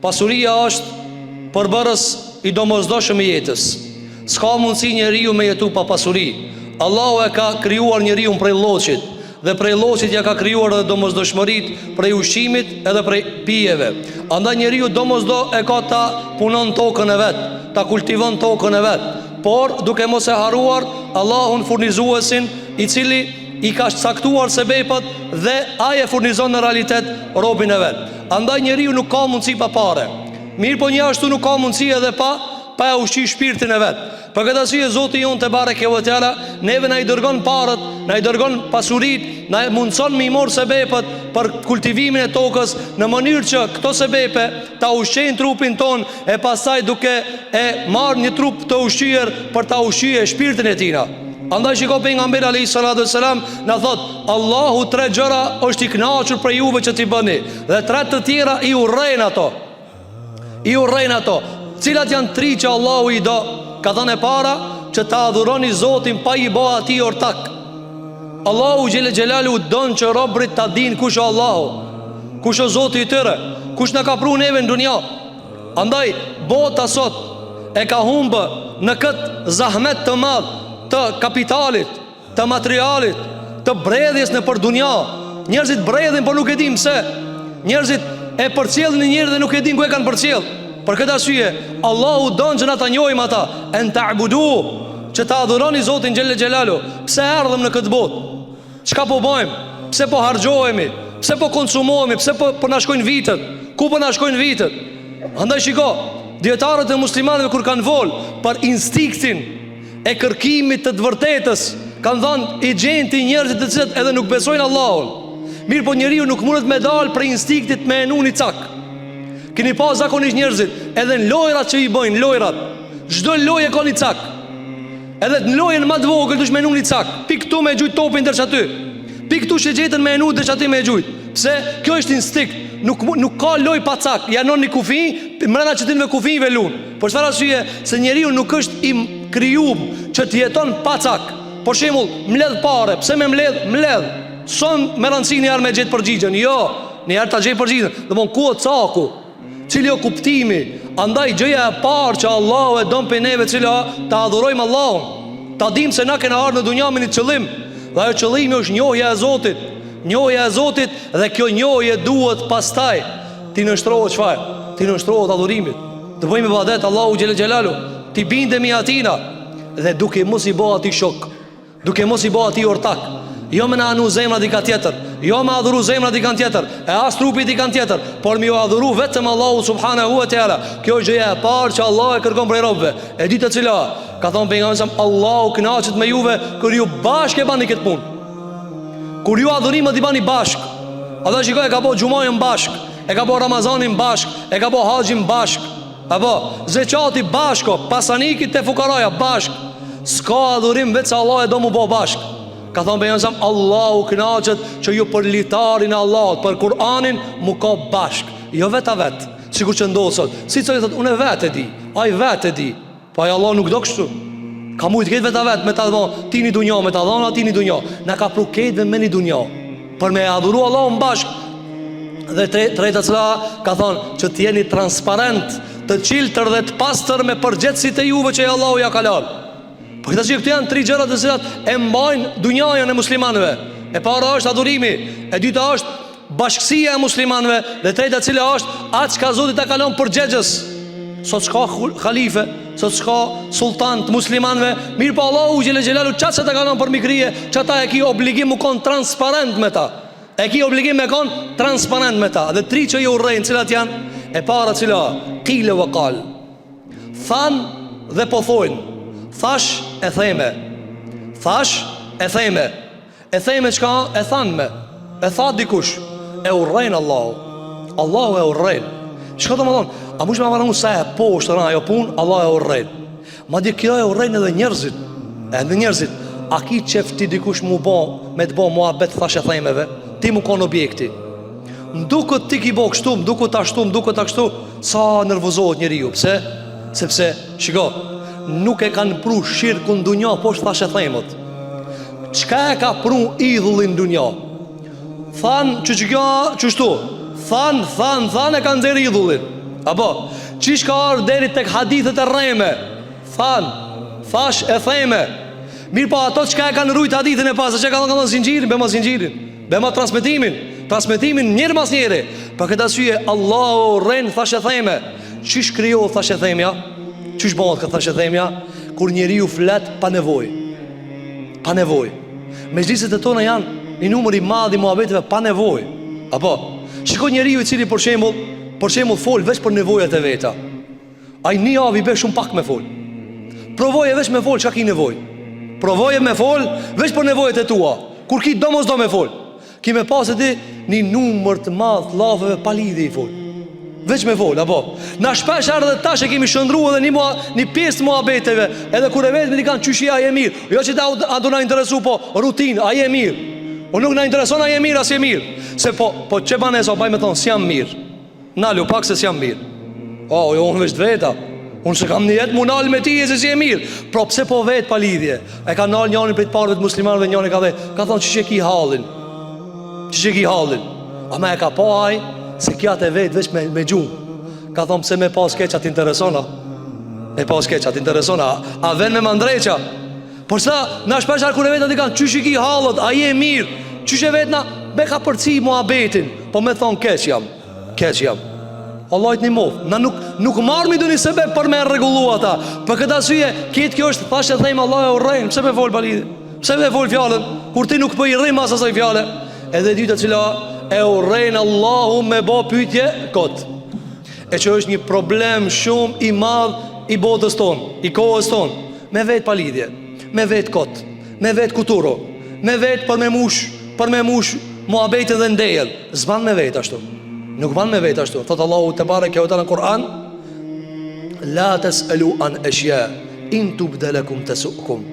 Pasuria është përbërës i domosdoshëm i jetës. S'ka mundësi njeriu me jetu pa pasuri. Allahu e ka krijuar njeriu prej lloçit, dhe prej lloçit ja ka krijuar edhe domosdoshmëritë prej ushqimit edhe prej pijeve. Andaj njeriu domosdo e ka ta punon tokën e vet, ta kultivon tokën e vet, por duke mos e harruar Allahun furnizuesin, i cili i ka caktuar sebepat dhe ai e furnizon në realitet robën e vet. Andaj njeriu nuk ka mundësi pa parë. Mirë, po njështu nuk ka mundësi edhe pa e ushqy shpirtin e vet. Për këtë arsye Zoti jon te bareke ve teala neve na i dërgon parët, na i dërgon pasuritë, na mundson me i marr sebepat për kultivimin e tokës, në mënyrë që këto sebepe ta ushqejnë trupin ton, e pastaj duke e marr një trup të ushqyer për ta ushqyer shpirtin e tina. Andaj shiko pejgamberi alayhis salatu wassalam na thot: Allahu tre gjëra është i kënaqur për juve që t'i bëni, dhe tre të tjera i urrejn ato. I urrejn ato. Cilat janë tri që Allahu i do? Ka thënë e para, që ta adhuroni Zotin pa i bë atij ortak. Allahu xhele xhelalu don që robrit ta dinë kush është Allahu, kush është Zoti i tyre, kush na ka pru neve në dunja. Andaj bota sot e ka humbë në këtë zahmet të madh të kapitalit, të materialit, të bredhjes në për dunja. Njerëzit bredhin, por nuk e dim pse. Njerëzit e përcjellin njerëz dhe nuk e dim ku e kanë përcjell. Për këtë arsye Allahu don që na ta njohim ata, en ta'budu, që ta adhuroni Zotin xhelle xhelalu. Pse erdhëm në këtë botë? Çka po bëjmë? Pse po harxhohemi? Pse po konsumojmë? Pse po na shkojnë vitet? Ku po na shkojnë vitet? Andaj shiko, dietarët e muslimanëve kur kanë vol për instinktin e kërkimit të vërtetës, kanë thënë i gjenti njerëzit të cilët edhe nuk besojnë Allahun. Mirë, po njeriu nuk mundet me dalë prej instinktit me enuni cak. Keni pa zakonisht njerëzit, edhe në lojrat që i bëjnë, lojrat, çdo lojë ka një cak. Edhe në lojën më të vogël dush me enuni cak. Pik këtu me gjujt topin ndërç aty. Pik këtu shigjetën me enu ndërç aty me gjujt. Pse? Kjo është instinkt. Nuk ka lojë pa cak. Janon një kufi, mbrana çetinëve kufi i velun. Por çfarë arsye? Se njeriu nuk është i krijuar që të jeton pa cak. Për shembull, mbledh parë, pse më mbledh? Mbledh. Son me rancinë armë gjet përgjigjen. Jo, në herë ta gjej përgjigjen. Domthon ku o caku? Cili o kuptimi? Andaj gjëja e parë që Allahu e don për neve, cila ta adhurojmë Allahun, ta dim se na kena ardhur në dunja me një qëllim, dhe ajo qëllimi është njohja e Zotit. Njohja e Zotit, dhe kjo njohje duhet pastaj ti nështrohet çfarë? Ti nështrohet adhurimit. Të bëjmë ibadet Allahu xhel xhelalu, ti bindemi atina, dhe duke mos i bë atij shok, duke mos i bë atij ortak. Jo me në anu zemra dika tjetër, jo me adhuru zemra dika tjetër, e as trupi dika tjetër, por me jo adhuru vetëm Allahu subhanahu wa ta'ala. Kjo është gjëja e parë që Allah e kërkon prej robëve. E ditë e cila? Ka thonë pejgamberi sa Allahu kënaqet me juve kur ju bashkë e bani këtë punë. Kur ju adhurimet i bani bashkë. Ata shikoj, e ka bo xhumajën bashkë, e ka bo Ramazanin bashkë, e ka bo haxhin bashkë, apo zeqati bashkë, pasanikit te fukaraja bashkë. S'ka adhurim vetë se Allah e do mu bo bashkë. Ka thonë pejgamberi sa Allahu kënaqet që ju për litarin e Allahut, për Kur'anin mu ka bashkë, jo vetë a vetë, sikur që ndodh sot. Si çoi thotë, unë vetë e di, ai vetë e di. Po ai Allah nuk do kështu. Ka mujt këtë vetë a vetë me ta dhon, ti një dunjë, me ta dhon aty një dunjë. Na ka pru këtë me një dunjë. Për me adhuru Allahun bashkë. Dhe treta cila ka thonë që të jeni transparent, të qiltër dhe të pastër me përgjegjësitë e juve që Allahu ja ka lënë. Po këta që këtu janë tri gjërat të cilat e mbajnë dunjajën e muslimanëve. E para është adhurimi, e dyta është bashkësia e muslimanëve, dhe treta cila është atë çka Zoti ta ka lënë përgjegjës. Sot s'ka halife, sot s'ka sultan të muslimanëve, mirë po Allahu xhel xhelalu çfarë se ta ka lënë për mikrie, çata e ki obligim u kon transparent me ta. E ki obligim me kon transparent me ta. Dhe tri që i urrejnë, cilat janë? E para cila? Qile wa qal. Than dhe po thojnë. Thash e theme. Thash e theme. E theme çka? E thanme. E tha dikush. E urrejnë Allahu. Allahu e urrejnë. Çka do të thonë? A mund të marrë unë sa e poshtë ajo punë? Allah e urrejnë. Madje kjo e urrejnë edhe njerëzit. Edhe njerëzit. A ki qef ti dikush mu bo, me të bo muhabet thash e themeve? Ti mu kon objekti. Ndukët ti ki bo kështu, ndukët ashtu, ndukët ashtu, sa nervozohet njeriu. Pse? Sepse, shiko, nuk e kanë pru shirkun dunja, po është thash e themët. Qka e ka pru idhullin dunja? Than që kjo, qështu? Than e kanë zeri idhullin. Apo, qish ka arë deri tek hadithet e rreme, thash e theme. Mirë po ato që ka e kanë rujt hadithin e pasë, që ka kanë zinxhirin, bema transmetimin njërë mas njëri. Për këtë asyje, Allahu rren thash e theme. Qish kryo thash e themja? Qish bëhet këtë thash e themja? Kur njeriu flet pa nevojë. Mezhliset e tona janë një numër i madh i muhabeteve pa nevojë. Apo, shikoj njeriu i cili për shembull fol veç për nevojat e veta. Ai një javë i bë shumë pak me fol. Provoje veç me fol çka ki nevojë. Provoje me fol veç për nevojat e tua. Kur ki domosdo me fol. Ki me pasë ti një numër të madh llaveve pa lidhje i fol. Veç me fol, apo. Na shpesh ardhe tash e kemi shndruar edhe një pjesë të muhabeteve, edhe kur e vetëm i kanë qyshi ai e mirë. Jo që a do na interesu po rutinë, ai e mirë. O nuk na intereson ai e mirë as e mirë. Se po çe banë sa baj me thon si jam mirë. Nalu pak se si jam mirë. Oh, jo unë veç veta. Unë se kam një jetë mu nalë me ti e se si e mirë. Pro pse po vetë pa lidhje. E ka nalë njënin për të parëve të muslimanëve, njënin ka dhe ka thonë që ki halin. Ama e ka po aj se kja të vetë veç me gjumë. Ka thonë pse me pas keqa t'interesona. A ven me mandreqa. Por sa na shpeshar kër e vetë ati kanë qysh i ki halët, a je mirë. Qysh e vetë na be ka përci muhabetin. Po me thonë keq jam. Allah të një mofë. Na nuk marrë mi du një sebe për me regullu ata. Për këtë asyje, kitë kjo është thashe të thejmë Allah e urrejnë. Pse me folë balidi? Pse me folë fjallën? Kur ti nuk për i rrimë asë asaj fjallë. Edhe dyta cila e urrejnë Allahu me bo pytje kot. E që është një problem shumë i madh i botës tonë, i kohës tonë. Me vetë palidhje, me vetë kot, me vetë kuturo, me vetë për me mush muhabetin dhe ndejel. Zban me vetë ashtu. Nuk ban me vetë ashtu. Thotë Allahu te bareke ve teala në Kur'an: La tas'alu an ashya in tubda lakum tasukum.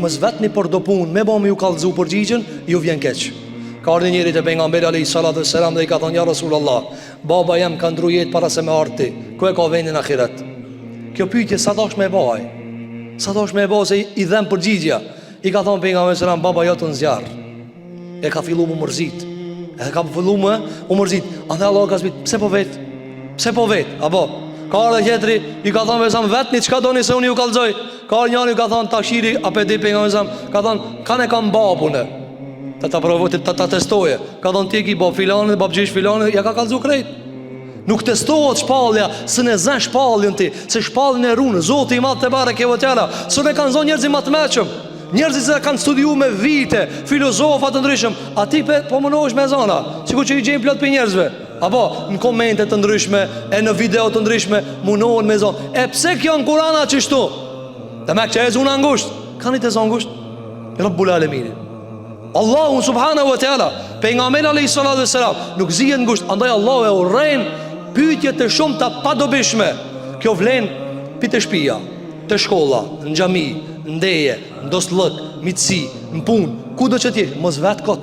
Mos vetni për do punë, me bëmë ju kallëzu përgjigjen, ju vjen keq. Ka ardhur njëri te pejgamberi alayhi salatu wassalam dhe i ka thonë: Ja Rasulullah, baba jam ka ndru jetë para se me ardhi. Ku e ka vendin ahiret? Kjo pyetje sa dosh me bëj? Sa dosh me bëj se i dhem përgjigja? I ka thonë pejgamberi sallam: Baba jotë në zjarr. E ka filluar më mërzit. E ka fillu më umërzit. Andaj Allah ka zbit, pse po vet? Apo ka ardhe tjetri, i ka thonë vesam vetni çka doni se unë ju kallxoj. Ka ardhe njëri, ka thonë takshiri apo di pejgamberi, ka thonë kanë kam babune. Ta provoj ta testoje. Ka thonë ti ki bab filanin, babgjish filanin, ja ka kallxu krejt. Nuk testohet shpallja, së ne zën shpalljen ti, se shpalljen e runë Zoti i Madh te bareke ve teala. Sot e kanë zonë njerëz më të mëshëm. Njerëzit që kanë studiuar me vite, filozofa të ndryshëm, aty po mundohesh me zona, sikur që i gjejmë plot për njerëzve. Apo në komente të ndryshme, e në video të ndryshme mundohen me zonë. E pse kjo në Kur'an atë çështu? Të më që e zonë angusht, kanë të zonë angusht. Rabbul alamin. Allahu subhanahu wa taala, pejgamberi alayhi salatu wassalam, nuk zihet ngusht, andaj Allahu e urren pyetje të shumta padobishme. Kjo vlen pitë shtëpia, të shkolla, në xhami, ndeje, ndoslëk, mitësi, në punë, ku do që t'jesh, mos vetë kot.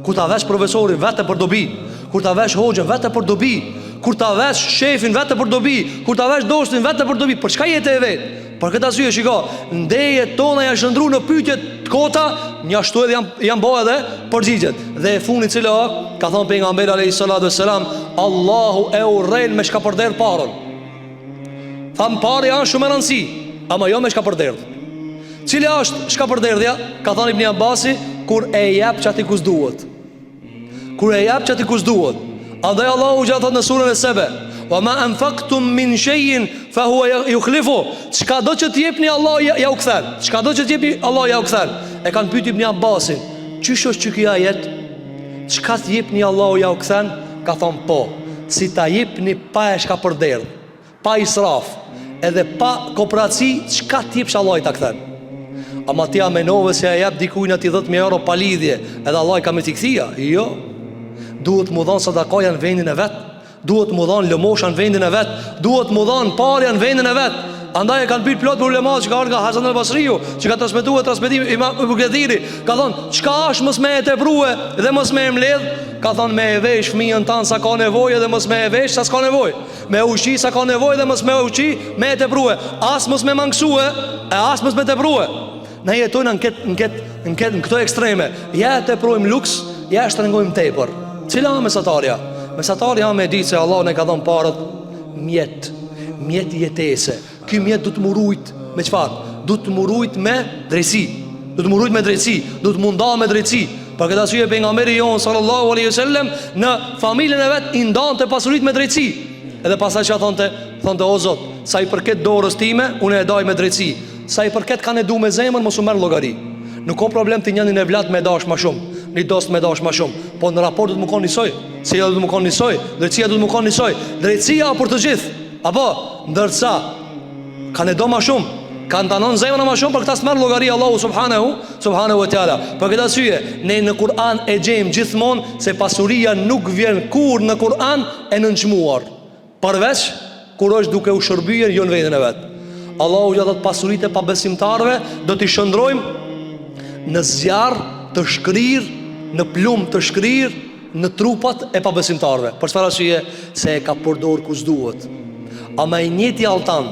Kur ta vesh profesorin vetë për dobi, kur ta vesh hoxhën vetë për dobi, kur ta vesh shefin vetë për dobi, kur ta vesh doshtin vetë për dobi, për çka jetë e vetë? Për këtë arsye shiko, ndejet tona janë shndruar në pyetje të kota, një ashtu edhe janë bëu edhe përgjigjet. Dhe e fundit cila ka thënë pejgamberi alayhi salatu wassalam, Allahu e urren me shkapërderdh parën. Tham parë janë shumë e rëndësi, ama jo me shkapërderdh. Cila është shkapërderdhja? Ka thënë Ibn Abbasi, kur e jep çati kus duhet. Andaj Allahu gjatë në surën e Sebe: Wa ma anfaqtum min shay'in fa huwa yukhlifu. Çka do që t'jepni Allah ja u kthen. E kanë pyetur Ibn Abbasin, çish është ky ajet? Çka t'jepni Allah ja u kthen? Ka thënë po, si ta jepni pa e shkapërderdh, pa israf, edhe pa kooperaci, çka t'jepsh Allah i ta kthen. Ama ti a menove se a jep dikujnë ati 10.000 euro pa lidhje, edhe Allah i ka me t'i kthia? Jo. Duhet mu dhanë sadakaja në vendin e vetë, duhet mu dhanë lëmosha në vendin e vetë, duhet mu dhanë parja në vendin e vetë. Andaj e kanë pyet plot për ulemat që ka ardhur nga Hasan al-Basriu, që ka transmetim Imam Bukhari, ka thonë, çka është mos me e teprue dhe mos me e mbledh? Ka thonë, me e vesh fëmijën tanë sa ka nevojë dhe mos me e vesh sa s'ka nevojë. Me ushqi sa ka nevojë dhe mos me ushqi me e teprue. As mos me mangësue, e as mos me teprue. Ne jetojnë në këto ekstreme. Ja të projmë luks, ja shtrëngojmë tepër. Cila mesatarja? Mesatarja me ditë se Allah ne ka dhënë parët mjet jetese. Ky mjet do të murujt me çfarë? Do të murujt me drejtësi. Do të murujt me drejtësi, do të mundohet me drejtësi. Për këtë arsye pejgamberi jon sallallahu alaihi wasallam në familjen e vet i ndonte pasuritë me drejtësi. Edhe pastaj çka thonte o Zot, sa i përket dorës time, unë e daj me drejtësi. Sa i përket kanë du me zemër, mos u merr llogari. Nuk ka problem të njënin e vlat me dash më shumë, një dost me dash më shumë, po në raport do të më konë njësoj. Se do të më konë njësoj, drejtësia do të më konë njësoj. Drejtësia për të gjithë. Apo, ndërsa kanë do më shumë, kanë tanon zemrën më shumë, për këtë s'merr llogari Allahu subhanahu wa taala. Për këtë arsye, ne në Kur'an e gjejmë gjithmonë se pasuria nuk vjen kurrë në Kur'an e nënçmuar, përveç kur është duke u shërbyer jo në veten e vet. Allahu ja thot pasuritë e pabesimtarëve do t'i shndrojmë në zjarr të shkrir, në plum të shkrir, në trupat e pabesimtarëve. Për çfarë arsye? Se e ka përdor ku s'duhet. Ama i njëjti altan,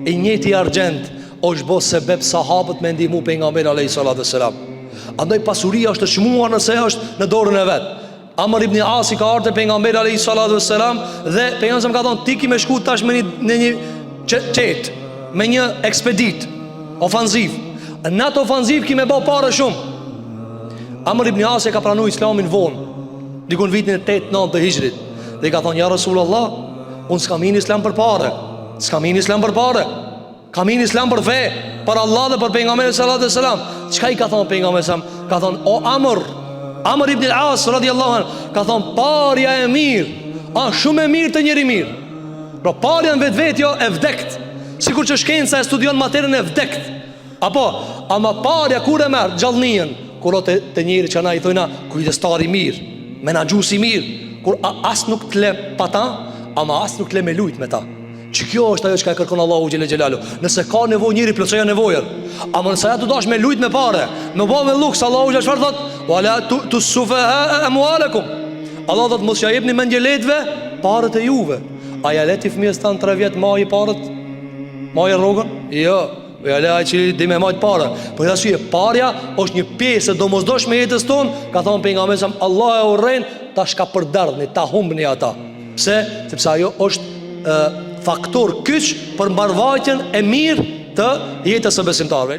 i njëjti argjend është bë sebeb sahabët me ndihmu pejgamberin alayhis salatu wassalam. Andaj pasuria është e çmuar nëse është në dorën e vet. Amr ibn Asi ka ardhur te pejgamberi alayhis salatu wassalam dhe pejgamberi ka thonë ti ki më shku tash në një çet, me një ekspedit ofanziv. Në atë ofanziv ki me bë parë shumë. Amr ibn Asi ka pranuar Islamin vonë, dikon vitin e 8-9 të Hijrit, dhe i ka thonë ja Rasulullah, unë s'kam in Islam për parë, s'kam in Islam për parë, kam in Islam për fe, për Allah dhe për pejgamberin sallallahu alaihi wasallam. Çka i ka thonë pejgamberi sallallahu alaihi wasallam? Ka thonë o Amr ibn al-As radhiyallahu anhu, ka thonë parja e mirë, shumë e mirë të njëri mirë. Pra parja në vetvetjo e vdekt, sikur që shkenca e studion materien e vdekt. Apo, ama parja kur e merr gjallënien, kur o të njëri që na i thojna kujdestari mirë, menaxhuesi mirë, kur as nuk të le pa ta, ama as nuk të le me lujt me ta. Që kjo është ajo që ka kërkon Allahu xhele xhelalu. Nëse ka nevojë njëri plotësoja nevojën. Ama nëse ajo dash me lujt me parë, me bë me luks, Allahu xhele çfarë thot? Wala tusufaha amwalakum. Allah thot mos ja jepni mendje letëve parët e juve. A ja leti fëmijës tan 3 vjet maji parët? Maji rrogën? Jo. Ja le ai që dhe me majt parë. Por ja shije, parja është një pjesë e domosdoshme e jetës tonë, ka thonë pejgamberi sa Allah e urren ta shka përdardhni, ta humbni ata. Pse? Sepse ajo është faktor kyç për mbarvajtjen e mirë të jetës së besimtarëve.